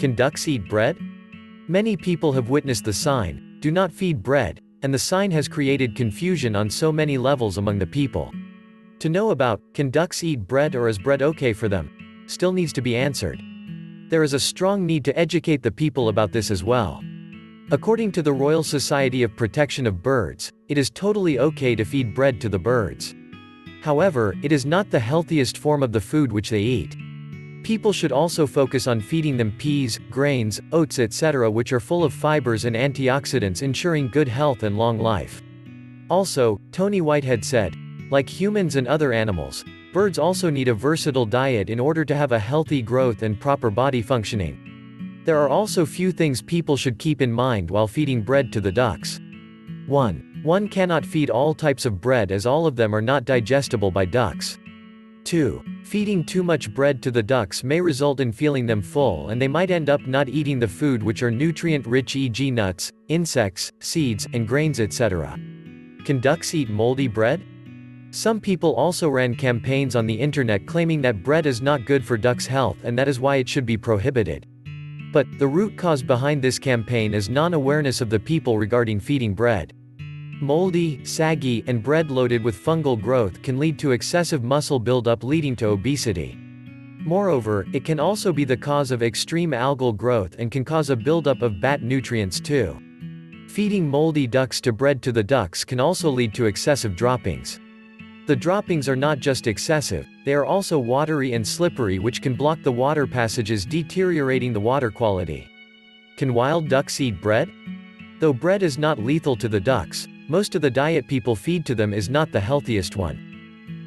Can ducks eat bread? Many people have witnessed the sign, "Do not feed bread," and the sign has created confusion on so many levels among the people. To know about, can ducks eat bread or is bread okay for them, still needs to be answered. There is a strong need to educate the people about this as well. According to the Royal Society of Protection of Birds, it is totally okay to feed bread to the birds. However, it is not the healthiest form of the food which they eat. People should also focus on feeding them peas, grains, oats etc., which are full of fibers and antioxidants, ensuring good health and long life. Also, Tony Whitehead said, like humans and other animals, birds also need a versatile diet in order to have a healthy growth and proper body functioning. There are also few things people should keep in mind while feeding bread to the ducks. 1. One cannot feed all types of bread as all of them are not digestible by ducks. 2. Feeding too much bread to the ducks may result in feeling them full and they might end up not eating the food which are nutrient-rich, e.g. nuts, insects, seeds, and grains etc. Can ducks eat moldy bread? Some people also ran campaigns on the internet claiming that bread is not good for ducks' health and that is why it should be prohibited. But, the root cause behind this campaign is non-awareness of the people regarding feeding bread. Moldy, saggy, and bread loaded with fungal growth can lead to excessive muscle buildup leading to obesity. Moreover, it can also be the cause of extreme algal growth and can cause a buildup of bad nutrients too. Feeding moldy ducks to bread to the ducks can also lead to excessive droppings. The droppings are not just excessive, they are also watery and slippery, which can block the water passages, deteriorating the water quality. Can wild ducks eat bread? Though bread is not lethal to the ducks, most of the diet people feed to them is not the healthiest one.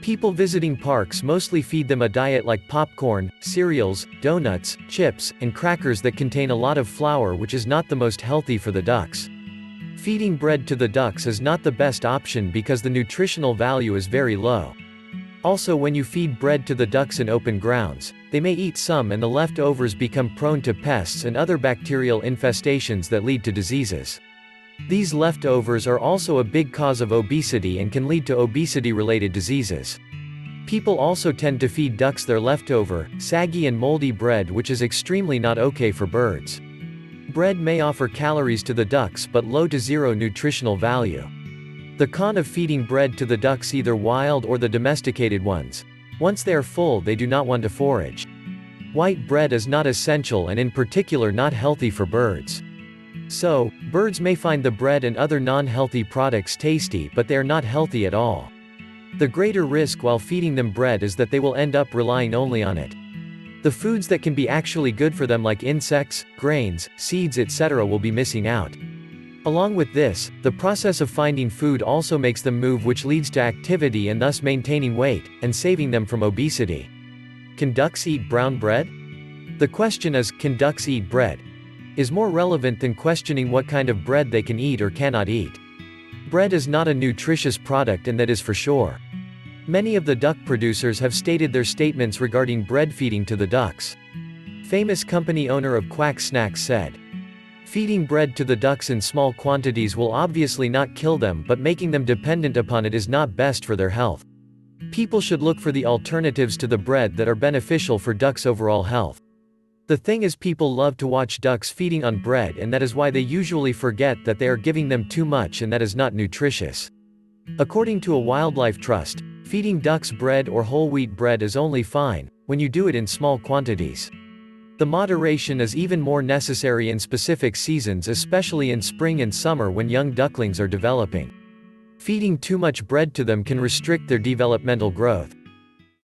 People visiting parks mostly feed them a diet like popcorn, cereals, donuts, chips, and crackers that contain a lot of flour, which is not the most healthy for the ducks. Feeding bread to the ducks is not the best option because the nutritional value is very low. Also, when you feed bread to the ducks in open grounds, they may eat some and the leftovers become prone to pests and other bacterial infestations that lead to diseases. These leftovers are also a big cause of obesity and can lead to obesity-related diseases. People also tend to feed ducks their leftover, saggy and moldy bread, which is extremely not okay for birds. Bread may offer calories to the ducks but low to zero nutritional value. The con of feeding bread to the ducks, either wild or the domesticated ones: once they are full they do not want to forage. White bread is not essential and in particular not healthy for birds. So, birds may find the bread and other non-healthy products tasty but they are not healthy at all. The greater risk while feeding them bread is that they will end up relying only on it. The foods that can be actually good for them like insects, grains, seeds etc. will be missing out. Along with this, the process of finding food also makes them move, which leads to activity and thus maintaining weight, and saving them from obesity. Can ducks eat brown bread? The question is, can ducks eat bread? Is more relevant than questioning what kind of bread they can eat or cannot eat. Bread is not a nutritious product, and that is for sure. Many of the duck producers have stated their statements regarding bread feeding to the ducks. Famous company owner of Quack Snacks said, "Feeding bread to the ducks in small quantities will obviously not kill them, but making them dependent upon it is not best for their health. People should look for the alternatives to the bread that are beneficial for ducks' overall health." The thing is, people love to watch ducks feeding on bread, and that is why they usually forget that they are giving them too much and that is not nutritious. According to a wildlife trust, feeding ducks bread or whole wheat bread is only fine when you do it in small quantities. The moderation is even more necessary in specific seasons, especially in spring and summer when young ducklings are developing. Feeding too much bread to them can restrict their developmental growth.